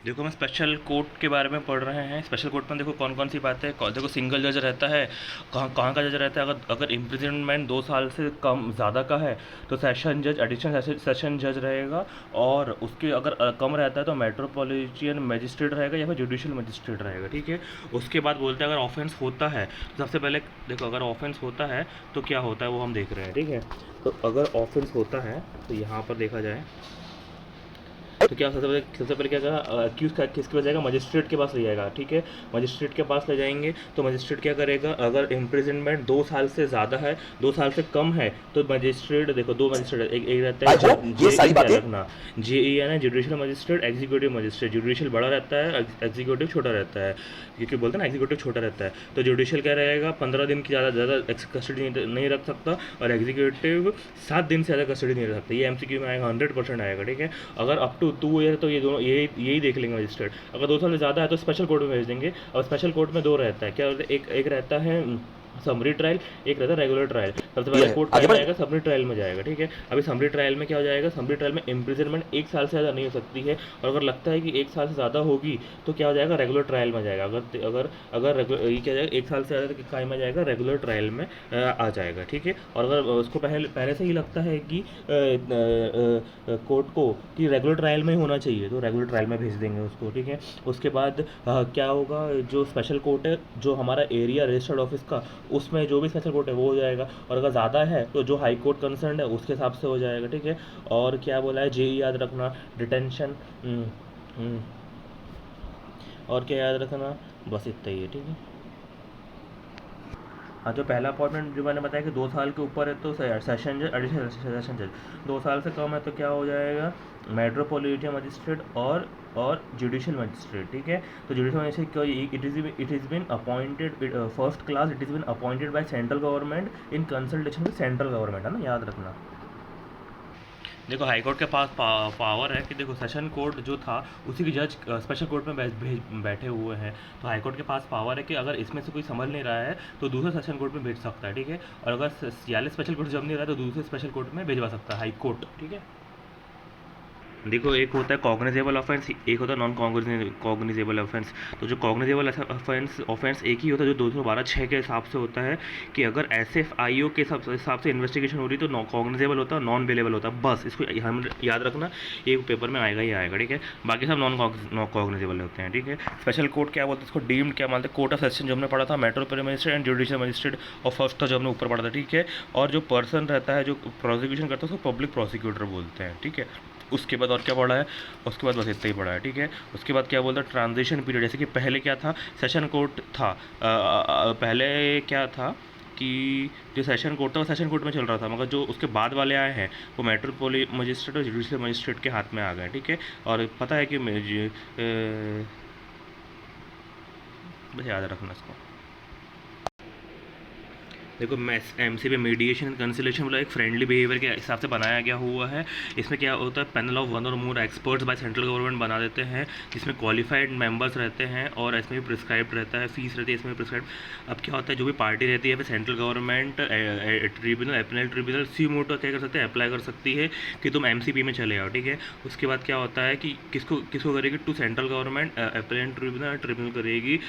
देखो हम special court के बारे में पढ़ रहे हैं। स्पेशल कोर्ट में देखो कौन कौन सी बातें, देखो सिंगल जज रहता है। कहाँ कहाँ का जज रहता है? अगर अगर इम्प्रिजनमेंट 2 साल से कम ज़्यादा का है तो सेशन जज, एडिशनल सेशन जज रहेगा। और उसके अगर कम रहता है तो मेट्रोपॉलिटन मजिस्ट्रेट रहेगा या फिर जुडिशियल मजिस्ट्रेट रहेगा। ठीक है। उसके बाद बोलते हैं अगर ऑफेंस होता है तो सबसे पहले देखो अगर ऑफेंस होता है तो क्या होता है वो हम देख रहे हैं। ठीक है। तो अगर ऑफेंस होता है तो यहाँ पर देखा जाए तो क्या सबसे पहले क्या कहा, अक्यूज का किसके पास जाएगा? मजिस्ट्रेट के पास ले जाएगा। ठीक है। मजिस्ट्रेट के पास ले जाएंगे तो मजिस्ट्रेट क्या करेगा? अगर इम्प्रिजनमेंट 2 साल से ज़्यादा है, 2 साल से कम है तो मजिस्ट्रेट, देखो दो मजिस्ट्रेट, एक एक रहता आई है होप ये जे सारी ई, ध्यान बातें रखना, जे ई है ना, judicial magistrate, executive magistrate. Judicial बड़ा रहता है, एग्जीक्यूटिव छोटा रहता है, क्योंकि बोलते हैं ना एग्जीक्यूटिव छोटा रहता है। तो जुडिशियल क्या रहेगा? 15 दिन की ज़्यादा कस्टडी नहीं रख सकता, और एग्जीक्यूटिव 7 दिन से ज़्यादा कस्टडी नहीं रख सकता। ये एमसीक्यू में आएगा, 100% आएगा। ठीक है। अगर अप टू 2 ईयर तो ये दोनों यही देख लेंगे मजिस्ट्रेट। अगर 2 साल से ज़्यादा है तो स्पेशल कोर्ट में भेज देंगे। और स्पेशल कोर्ट में दो रहता है, क्या रहता है? एक रहता है समरी ट्रायल, एक रहता है रेगुलर ट्रायल। सबसे पहले है कोर्ट आगे क्या में बढ़े। आएगा? समरी ट्रायल में जाएगा। ठीक है। अभी समरी ट्रायल में क्या हो जाएगा? समरी ट्रायल में इम्प्रिजनमेंट 1 साल से ज़्यादा नहीं हो सकती है, और अगर लगता है कि 1 साल से ज़्यादा होगी तो क्या हो जाएगा? रेगुलर ट्रायल में जाएगा। अगर अगर अगर ये क्या जाएगा? 1 साल से ज़्यादा काय में जाएगा? रेगुलर ट्रायल में आ जाएगा। ठीक है। और अगर उसको पहले पहले से ही लगता है कि कोर्ट को कि रेगुलर ट्रायल में ही होना चाहिए तो रेगुलर ट्रायल में भेज देंगे उसको। ठीक है। उसके बाद क्या होगा? जो स्पेशल कोर्ट है, जो हमारा एरिया रजिस्टर्ड ऑफिस का, उसमें जो भी स्पेशल कोर्ट है वो हो जाएगा। और अगर ज़्यादा है तो जो हाई कोर्ट कंसर्न है उसके हिसाब से हो जाएगा। ठीक है। और क्या बोला है? जेई याद रखना, डिटेंशन, और क्या याद रखना? बस इतना ही है। ठीक है। हाँ, जो पहला अपॉइंटमेंट जो मैंने बताया कि 2 साल के ऊपर है तो सेशन जज, एडिशनल सेशन जज। 2 साल से कम है तो क्या हो जाएगा? मेट्रोपॉलिटन मजिस्ट्रेट और जुडिशियल मजिस्ट्रेट। ठीक है। तो जुडिशियल मजिस्ट्रेट क्यों? It is been appointed first class, it is been appointed by central government in consultation with central government, है ना, याद रखना। देखो हाई कोर्ट के पास पावर है कि देखो सेशन कोर्ट जो था उसी की जज स्पेशल कोर्ट में बैठे हुए हैं। तो हाई कोर्ट के पास पावर है कि अगर इसमें से कोई समझ नहीं रहा है तो दूसरे सेशन कोर्ट में भेज सकता है। ठीक है। और अगर सियाले स्पेशल कोर्ट जम नहीं रहा है तो दूसरे स्पेशल कोर्ट में भेजवा सकता है हाई कोर्ट। ठीक है। देखो एक होता है कॉग्निजेबल ऑफेंस, एक होता है नॉन कॉग्निजेबल ऑफेंस। तो जो कॉग्निजेबल ऑफेंस एक ही होता है जो 212(6) के हिसाब से होता है कि अगर SFIO के हिसाब से इन्वेस्टिगेशन हो रही तो कॉग्निजेबल होता है, नॉन बेलेबल होता है। बस इसको हम याद रखना, एक पेपर में आएगा ही आएगा। ठीक है। बाकी सब नॉन कॉग्निजेबल होते हैं। ठीक है। स्पेशल कोर्ट क्या बोलते हैं? इसको डीम्ड क्या मानते हैं? कोर्ट ऑफ सेशन जो हमने पढ़ा था, metropolitan magistrate and judicial magistrate, और फर्स्ट था जो हमने ऊपर पढ़ा था। ठीक है। और जो पर्सन रहता है जो प्रोसिक्यूशन करता है उसको पब्लिक प्रोसिक्यूटर बोलते हैं। ठीक है। उसके बाद और क्या पढ़ा है? उसके बाद बस इतना ही पढ़ा है। ठीक है। उसके बाद क्या बोलता है? Transition period. जैसे कि पहले क्या था? सेशन कोर्ट था। पहले क्या था कि जो सेशन कोर्ट था वो सेशन कोर्ट में चल रहा था, मगर जो उसके बाद वाले आए हैं वो मेट्रोपोली मजिस्ट्रेट और जुडिशियल मजिस्ट्रेट के हाथ में आ गए। ठीक है। और पता है कि बस याद रखना इसको। देखो MCP मीडिएशन एंड कंसिलेशन वाला एक फ्रेंडली बिहेवियर के हिसाब से बनाया गया हुआ है। इसमें क्या होता है? पैनल ऑफ 1 और मोर एक्सपर्ट्स बाय सेंट्रल गवर्नमेंट बना देते हैं, जिसमें क्वालिफाइड मेंबर्स रहते हैं, और इसमें भी प्रिस्क्राइब्ड रहता है, फीस रहती है इसमें भी प्रिस्क्राइब्ड। अब क्या होता है? जो भी पार्टी रहती है फिर central government tribunal, appeal tribunal सी मोटो क्या कर सकते हैं? अप्लाई कर सकती है कि तुम MCP में चले आओ। ठीक है। उसके बाद क्या होता है कि किसको किसको करेगी? To central government, appeal tribunal, tribunal करेगी।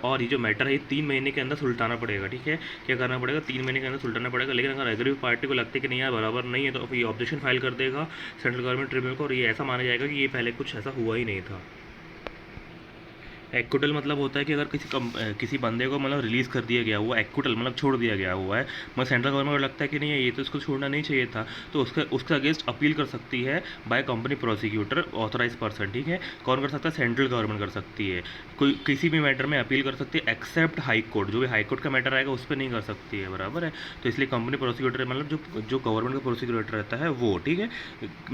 और ये जो मैटर है ये 3 महीने के अंदर सुलटाना पड़ेगा। ठीक है। क्या करना पड़ेगा? 3 महीने के अंदर सुलटाना पड़ेगा। लेकिन अगर एग्री पार्टी को लगता है कि नहीं यार बराबर नहीं है तो ये ऑब्जेक्शन फाइल कर देगा सेंट्रल गवर्नमेंट ट्रिब्यूनल को, और ये ऐसा माना जाएगा कि ये पहले कुछ ऐसा हुआ ही नहीं था। एक्विटल मतलब होता है कि अगर किसी बंदे को मतलब रिलीज़ कर दिया गया हुआ, एक्विटल मतलब छोड़ दिया गया हुआ है, मगर सेंट्रल गवर्नमेंट को लगता है कि नहीं है ये तो इसको छोड़ना नहीं चाहिए था, तो उसका अगेंस्ट अपील कर सकती है by company prosecutor authorise person. ठीक है। कौन कर सकता है? सेंट्रल गवर्नमेंट कर सकती है। कोई किसी भी मैटर में अपील कर सकती है एक्सेप्ट हाई कोर्ट। जो भी हाई कोर्ट का मैटर आएगा उस पर नहीं कर सकती है, बराबर है। तो इसलिए कंपनी प्रोसिक्यूटर मतलब जो गवर्नमेंट का प्रोसिक्यूटर रहता है वो। ठीक है।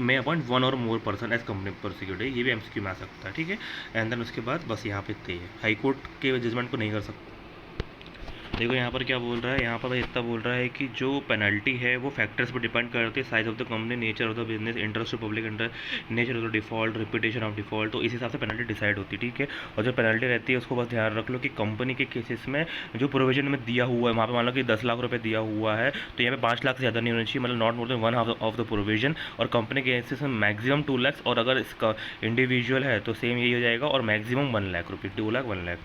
मे अपॉइंट 1 और more person as company prosecutor, ये भी MCQ में आ सकता है। ठीक है। एंड देन उसके बाद बस यहाँ पे इतने ही है, हाई कोर्ट के जजमेंट को नहीं कर सकते। देखो यहाँ पर क्या बोल रहा है, यहाँ पर इतना बोल रहा है कि जो पेनल्टी है वो फैक्टर्स पर डिपेंड करती है, size of the company, nature of the business, interest of public interest, nature of the default, reputation of default, तो इस हिसाब से पेनल्टी डिसाइड होती है, ठीक है। और जो पेनल्टी रहती है उसको बस ध्यान रख लो कि कंपनी के केसेस में जो प्रोविजन में दिया हुआ है, वहाँ पे मान लो कि 10 लाख रुपये दिया हुआ है, तो यहाँ पे 5 लाख से ज़्यादा नहीं होना चाहिए, मतलब not more than one half of the provision. और कंपनी के केसेस में मैक्सिमम 2 लाख, और अगर इसका इंडिविजुअल है तो सेम यही हो जाएगा, और मैक्सिमम 1 लाख रुपये, 2 लाख 1 लाख।